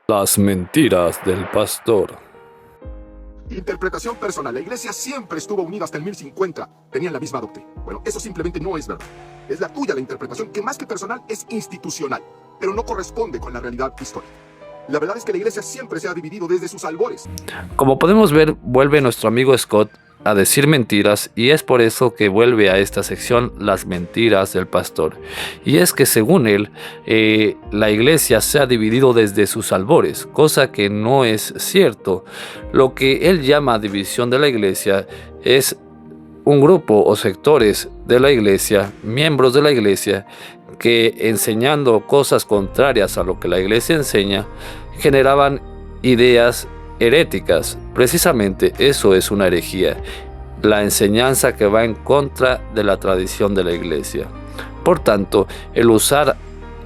Las mentiras del pastor. Interpretación personal. La iglesia siempre estuvo unida hasta el 1050. Tenían la misma doctrina. Bueno, eso simplemente no es verdad. Es la tuya la interpretación, que más que personal es institucional, pero no corresponde con la realidad histórica. La verdad es que la iglesia siempre se ha dividido desde sus albores. Como podemos ver, vuelve nuestro amigo Scott a decir mentiras, y es por eso que vuelve a esta sección las mentiras del pastor. Y es que según él, la iglesia se ha dividido desde sus albores, cosa que no es cierto. Lo que él llama división de la iglesia es un grupo o sectores de la iglesia, miembros de la iglesia, que enseñando cosas contrarias a lo que la iglesia enseña, generaban ideas heréticas. Precisamente eso es una herejía, la enseñanza que va en contra de la tradición de la iglesia. Por tanto, el usar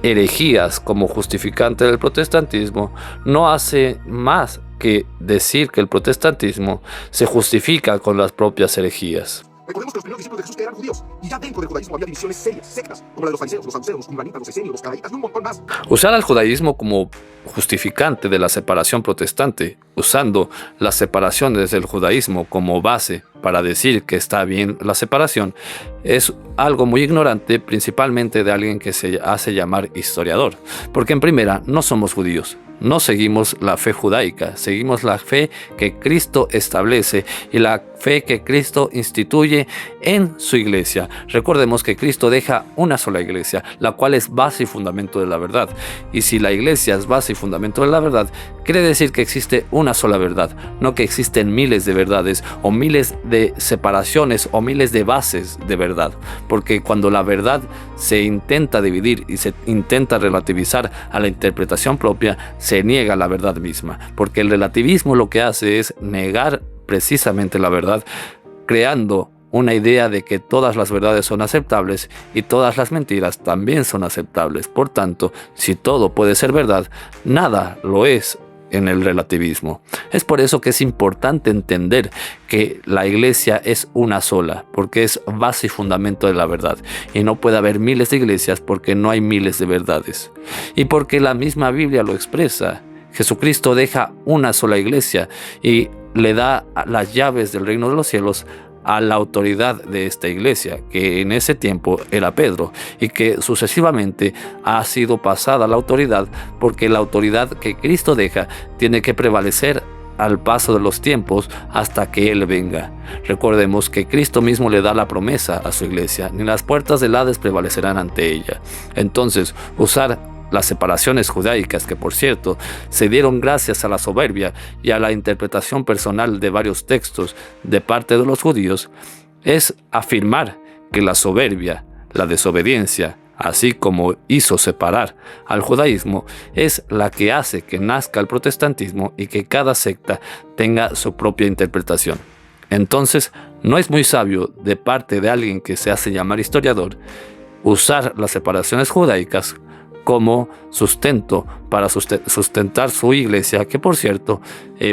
herejías como justificante del protestantismo no hace más que decir que el protestantismo se justifica con las propias herejías. Recordemos que los primeros discípulos de Jesús eran judíos, y ya dentro del judaísmo había divisiones serias, sectas, como la de los fariseos, los saduceos, los cumranitas, los esenios, los caraítas y un montón más. Usar al judaísmo como justificante de la separación protestante, usando las separaciones del judaísmo como base para decir que está bien la separación, es algo muy ignorante, principalmente de alguien que se hace llamar historiador, porque en primera no somos judíos. No seguimos la fe judaica, seguimos la fe que Cristo establece y la fe que Cristo instituye en su iglesia. Recordemos que Cristo deja una sola iglesia, la cual es base y fundamento de la verdad. Y si la iglesia es base y fundamento de la verdad, quiere decir que existe una sola verdad, no que existen miles de verdades o miles de separaciones o miles de bases de verdad. Porque cuando la verdad se intenta dividir y se intenta relativizar a la interpretación propia, se niega la verdad misma, porque el relativismo lo que hace es negar precisamente la verdad, creando una idea de que todas las verdades son aceptables y todas las mentiras también son aceptables. Por tanto, si todo puede ser verdad, nada lo es en el relativismo. Es por eso que es importante entender que la iglesia es una sola, porque es base y fundamento de la verdad, y no puede haber miles de iglesias porque no hay miles de verdades, y porque la misma Biblia lo expresa. Jesucristo deja una sola iglesia y le da las llaves del reino de los cielos a la autoridad de esta iglesia, que en ese tiempo era Pedro, y que sucesivamente ha sido pasada la autoridad, porque la autoridad que Cristo deja tiene que prevalecer al paso de los tiempos hasta que Él venga. Recordemos que Cristo mismo le da la promesa a su iglesia: ni las puertas del Hades prevalecerán ante ella. Entonces, usar las separaciones judaicas, que por cierto se dieron gracias a la soberbia y a la interpretación personal de varios textos de parte de los judíos, es afirmar que la soberbia, la desobediencia, así como hizo separar al judaísmo, es la que hace que nazca el protestantismo y que cada secta tenga su propia interpretación. Entonces, no es muy sabio de parte de alguien que se hace llamar historiador usar las separaciones judaicas como sustento para sustentar su iglesia, que por cierto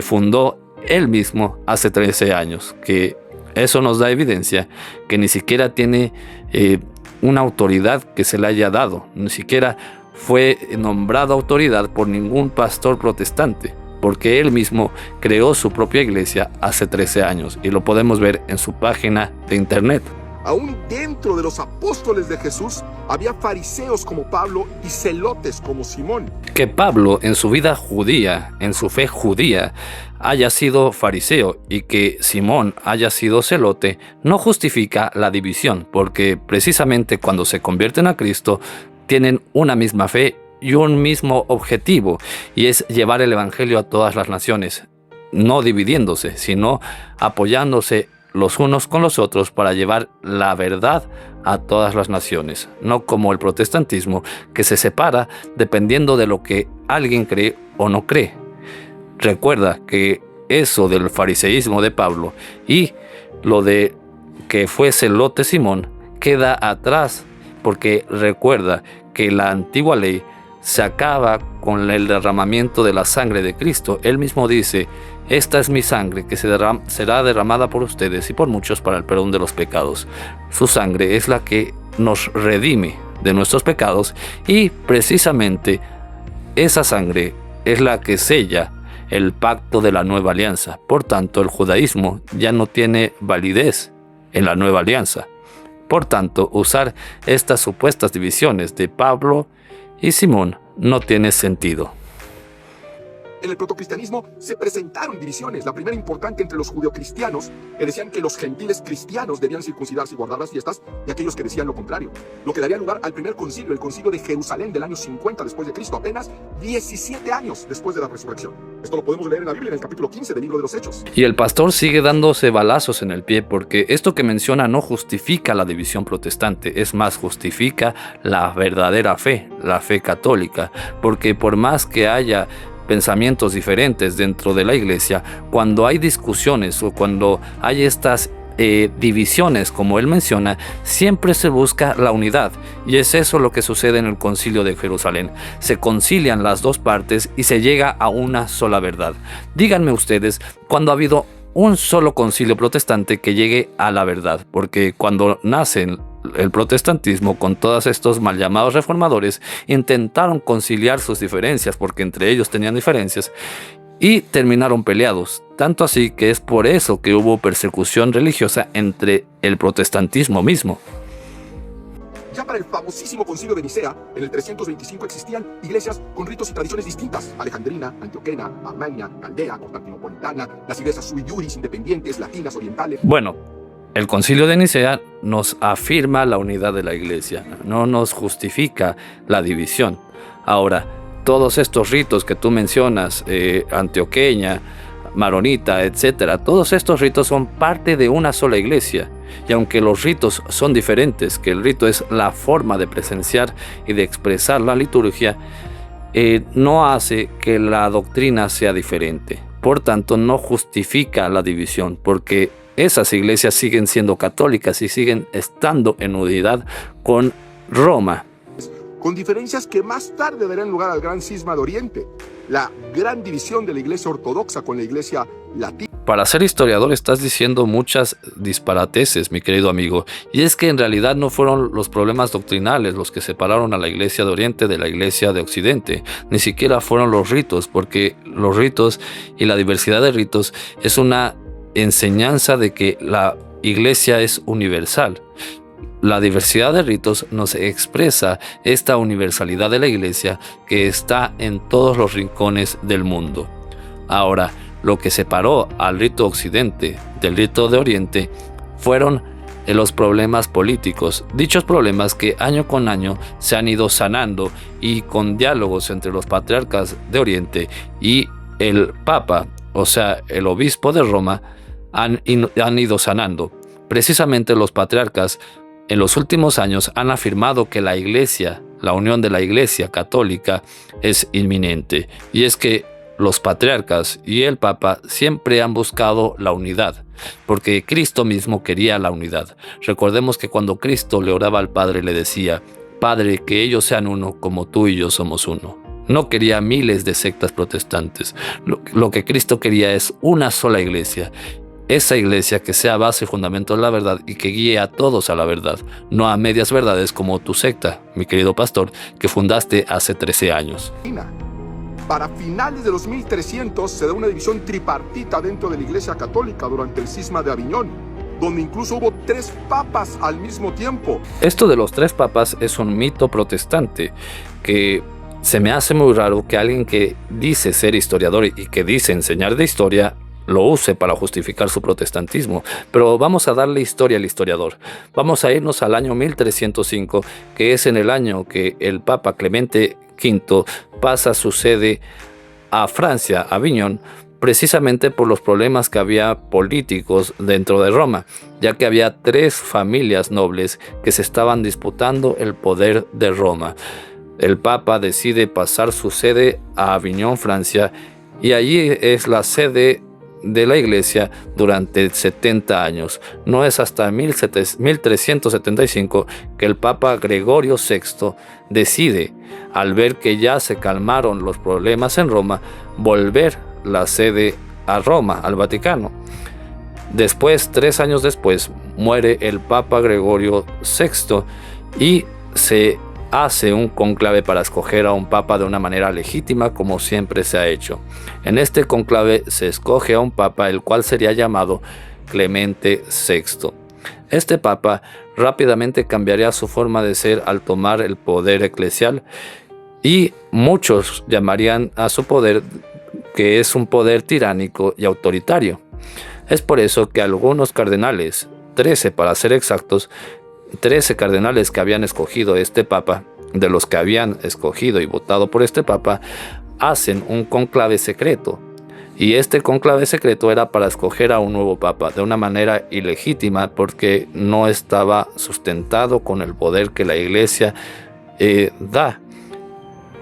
fundó él mismo hace 13 años, que eso nos da evidencia que ni siquiera tiene una autoridad que se le haya dado, ni siquiera fue nombrado autoridad por ningún pastor protestante, porque él mismo creó su propia iglesia hace 13 años, y lo podemos ver en su página de internet. Aún dentro de los apóstoles de Jesús había fariseos como Pablo y celotes como Simón. Que Pablo en su vida judía, en su fe judía, haya sido fariseo y que Simón haya sido celote no justifica la división, porque precisamente cuando se convierten a Cristo tienen una misma fe y un mismo objetivo, y es llevar el evangelio a todas las naciones, no dividiéndose, sino apoyándose los unos con los otros para llevar la verdad a todas las naciones, no como el protestantismo, que se separa dependiendo de lo que alguien cree o no cree. Recuerda que eso del fariseísmo de Pablo y lo de que fue celote Simón queda atrás, porque recuerda que la antigua ley se acaba con el derramamiento de la sangre de Cristo. Él mismo dice: esta es mi sangre que será derramada por ustedes y por muchos para el perdón de los pecados. Su sangre es la que nos redime de nuestros pecados, y precisamente esa sangre es la que sella el pacto de la nueva alianza. Por tanto, el judaísmo ya no tiene validez en la nueva alianza. Por tanto, usar estas supuestas divisiones de Pablo y Simón no tiene sentido. En el protocristianismo se presentaron divisiones. La primera importante entre los judeocristianos, que decían que los gentiles cristianos debían circuncidarse y guardar las fiestas, y aquellos que decían lo contrario. Lo que daría lugar al primer concilio, el concilio de Jerusalén del año 50 después de Cristo, apenas 17 años después de la resurrección. Esto lo podemos leer en la Biblia, en el capítulo 15 del libro de los Hechos. Y el pastor sigue dándose balazos en el pie porque esto que menciona no justifica la división protestante, es más, justifica la verdadera fe, la fe católica, porque por más que haya pensamientos diferentes dentro de la iglesia, cuando hay discusiones o cuando hay estas divisiones, como él menciona, siempre se busca la unidad, y es eso lo que sucede en el concilio de Jerusalén. Se concilian las dos partes y se llega a una sola verdad. Díganme ustedes, ¿cuándo ha habido un solo concilio protestante que llegue a la verdad? Porque cuando nacen el protestantismo, con todos estos mal llamados reformadores, intentaron conciliar sus diferencias, porque entre ellos tenían diferencias, y terminaron peleados. Tanto así que es por eso que hubo persecución religiosa entre el protestantismo mismo. Ya para el famosísimo concilio de Nicea, en el 325 existían iglesias con ritos y tradiciones distintas: alejandrina, antioquena, armenia, caldea, constantinopolitana, las iglesias sui iuris, independientes, latinas, orientales. Bueno, el concilio de Nicea nos afirma la unidad de la iglesia, no nos justifica la división. Ahora, todos estos ritos que tú mencionas, antioqueña, maronita, etcétera, todos estos ritos son parte de una sola iglesia. Y aunque los ritos son diferentes, que el rito es la forma de presenciar y de expresar la liturgia, no hace que la doctrina sea diferente. Por tanto, no justifica la división, porque esas iglesias siguen siendo católicas y siguen estando en unidad con Roma. Con diferencias que más tarde darán lugar al gran cisma de Oriente, la gran división de la iglesia ortodoxa con la iglesia latina. Para ser historiador estás diciendo muchas disparateces, mi querido amigo, y es que en realidad no fueron los problemas doctrinales los que separaron a la iglesia de Oriente de la iglesia de Occidente, ni siquiera fueron los ritos, porque los ritos y la diversidad de ritos es una enseñanza de que la iglesia es universal. La diversidad de ritos nos expresa esta universalidad de la iglesia que está en todos los rincones del mundo. Ahora, lo que separó al rito occidente del rito de oriente fueron los problemas políticos, dichos problemas que año con año se han ido sanando, y con diálogos entre los patriarcas de Oriente y el Papa, o sea, el obispo de Roma, han ido sanando. Precisamente los patriarcas en los últimos años han afirmado que la iglesia, la unión de la iglesia católica es inminente, y es que los patriarcas y el Papa siempre han buscado la unidad, porque Cristo mismo quería la unidad. Recordemos que cuando Cristo le oraba al Padre, le decía: Padre, que ellos sean uno como tú y yo somos uno. No quería miles de sectas protestantes. Lo que Cristo quería es una sola iglesia. Esa iglesia que sea base y fundamento de la verdad y que guíe a todos a la verdad, no a medias verdades como tu secta, mi querido pastor, que fundaste hace 13 años. Para finales de los 1300 se da una división tripartita dentro de la iglesia católica durante el cisma de Aviñón, donde incluso hubo 3 papas al mismo tiempo. Esto de los 3 papas es un mito protestante que se me hace muy raro que alguien que dice ser historiador y que dice enseñar de historia lo use para justificar su protestantismo. Pero vamos a darle historia al historiador. Vamos a irnos al año 1305, que es en el año que el Papa Clemente V pasa su sede a Francia, a Aviñón, precisamente por los problemas que había políticos dentro de Roma, ya que había 3 familias nobles que se estaban disputando el poder de Roma. El Papa decide pasar su sede a Aviñón, Francia, y allí es la sede de la iglesia durante 70 años. No es hasta 1375 que el Papa Gregorio VI decide, al ver que ya se calmaron los problemas en Roma, volver la sede a Roma, al Vaticano. Después, 3 años después, muere el Papa Gregorio VI y se hace un conclave para escoger a un papa de una manera legítima, como siempre se ha hecho. En este conclave se escoge a un papa, el cual sería llamado Clemente VI. Este papa rápidamente cambiaría su forma de ser al tomar el poder eclesial, y muchos llamarían a su poder que es un poder tiránico y autoritario. Es por eso que algunos cardenales, 13 para ser exactos, 13 cardenales que habían escogido este papa, de los que habían escogido y votado por este papa, hacen un conclave secreto. Y este conclave secreto era para escoger a un nuevo papa de una manera ilegítima, porque no estaba sustentado con el poder que la Iglesia da.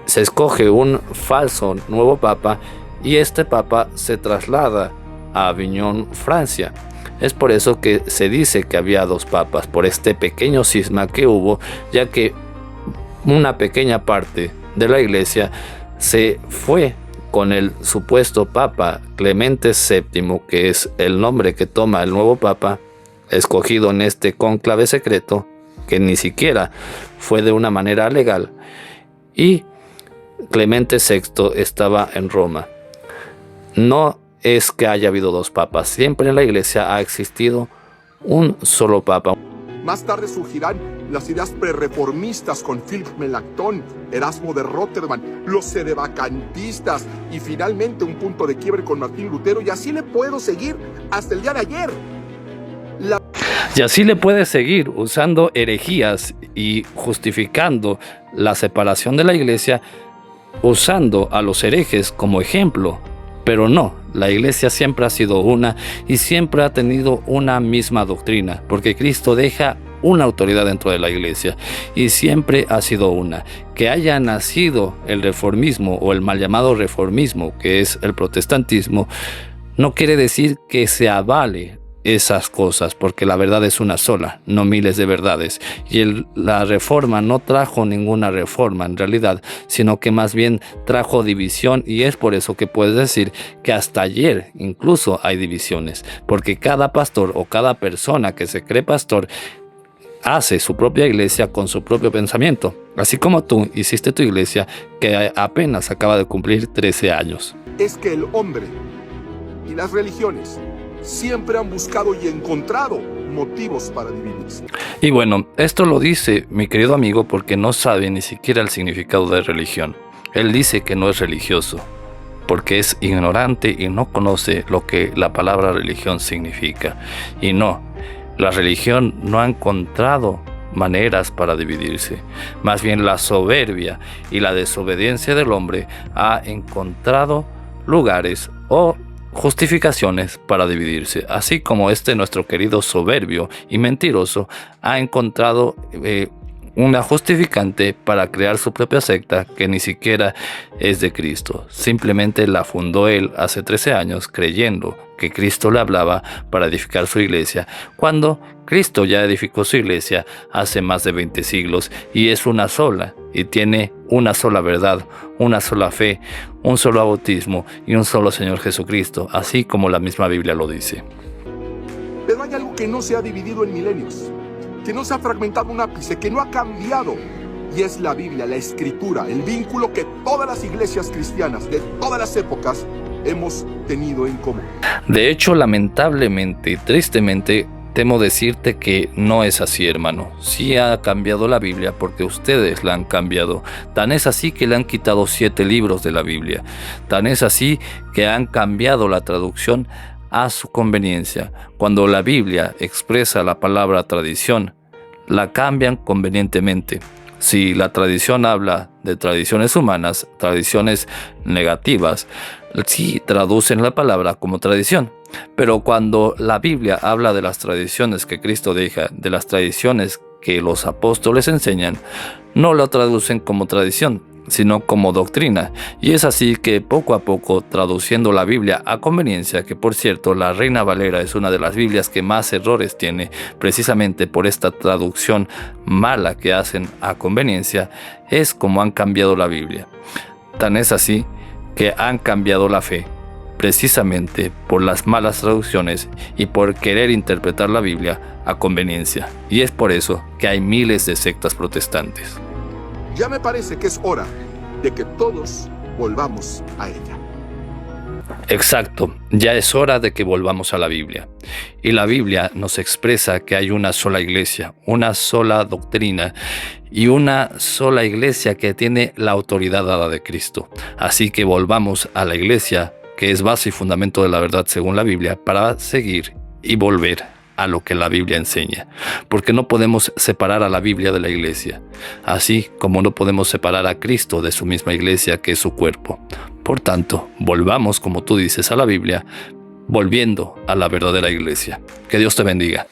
Se escoge un falso nuevo papa y este papa se traslada a Aviñón, Francia. Es por eso que se dice que había dos papas, por este pequeño cisma que hubo, ya que una pequeña parte de la Iglesia se fue con el supuesto papa Clemente VII, que es el nombre que toma el nuevo papa, escogido en este cónclave secreto, que ni siquiera fue de una manera legal, y Clemente VI estaba en Roma. No es que haya habido dos papas, siempre en la Iglesia ha existido un solo papa. Más tarde surgirán las ideas prerreformistas con Philip Melanchthon, Erasmo de Rotterdam, los sedevacantistas y finalmente un punto de quiebre con Martín Lutero, y así le puedo seguir hasta el día de ayer. Y así le puede seguir usando herejías y justificando la separación de la Iglesia, usando a los herejes como ejemplo. Pero no, la Iglesia siempre ha sido una y siempre ha tenido una misma doctrina, porque Cristo deja una autoridad dentro de la Iglesia y siempre ha sido una. Que haya nacido el reformismo o el mal llamado reformismo, que es el protestantismo, no quiere decir que se avale esas cosas, porque la verdad es una sola, no miles de verdades. Y la reforma no trajo ninguna reforma en realidad, sino que más bien trajo división, y es por eso que puedes decir que hasta ayer incluso hay divisiones, porque cada pastor o cada persona que se cree pastor hace su propia iglesia con su propio pensamiento, así como tú hiciste tu iglesia que apenas acaba de cumplir 13 años. Es que el hombre y las religiones siempre han buscado y encontrado motivos para dividirse. Y bueno, esto lo dice mi querido amigo porque no sabe ni siquiera el significado de religión. Él dice que no es religioso, porque es ignorante y no conoce lo que la palabra religión significa. Y no, la religión no ha encontrado maneras para dividirse. Más bien la soberbia y la desobediencia del hombre ha encontrado lugares o justificaciones para dividirse, así como nuestro querido soberbio y mentiroso ha encontrado una justificante para crear su propia secta que ni siquiera es de Cristo. Simplemente la fundó él hace 13 años creyendo que Cristo le hablaba para edificar su iglesia, cuando Cristo ya edificó su iglesia hace más de 20 siglos y es una sola, y tiene una sola verdad, una sola fe, un solo bautismo y un solo Señor Jesucristo, así como la misma Biblia lo dice. Pero hay algo que no se ha dividido en milenios, que no se ha fragmentado un ápice, que no ha cambiado, y es la Biblia, la Escritura, el vínculo que todas las iglesias cristianas de todas las épocas hemos tenido en común. De hecho, lamentablemente, tristemente, temo decirte que no es así, hermano. Sí ha cambiado la Biblia porque ustedes la han cambiado. Tan es así que le han quitado 7 libros de la Biblia. Tan es así que han cambiado la traducción a su conveniencia. Cuando la Biblia expresa la palabra tradición, la cambian convenientemente. Si la tradición habla de tradiciones humanas, tradiciones negativas, sí traducen la palabra como tradición. Pero cuando la Biblia habla de las tradiciones que Cristo deja, de las tradiciones que los apóstoles enseñan, no lo traducen como tradición, sino como doctrina. Y es así que poco a poco, traduciendo la Biblia a conveniencia, que por cierto la Reina Valera es una de las Biblias que más errores tiene, precisamente por esta traducción mala que hacen a conveniencia, es como han cambiado la Biblia. Tan es así que han cambiado la fe, precisamente por las malas traducciones y por querer interpretar la Biblia a conveniencia. Y es por eso que hay miles de sectas protestantes. Ya me parece que es hora de que todos volvamos a ella. Exacto, ya es hora de que volvamos a la Biblia. Y la Biblia nos expresa que hay una sola iglesia, una sola doctrina y una sola iglesia que tiene la autoridad dada de Cristo. Así que volvamos a la iglesia, que es base y fundamento de la verdad según la Biblia, para seguir y volver a lo que la Biblia enseña. Porque no podemos separar a la Biblia de la iglesia, así como no podemos separar a Cristo de su misma iglesia, que es su cuerpo. Por tanto, volvamos, como tú dices, a la Biblia, volviendo a la verdadera iglesia. Que Dios te bendiga.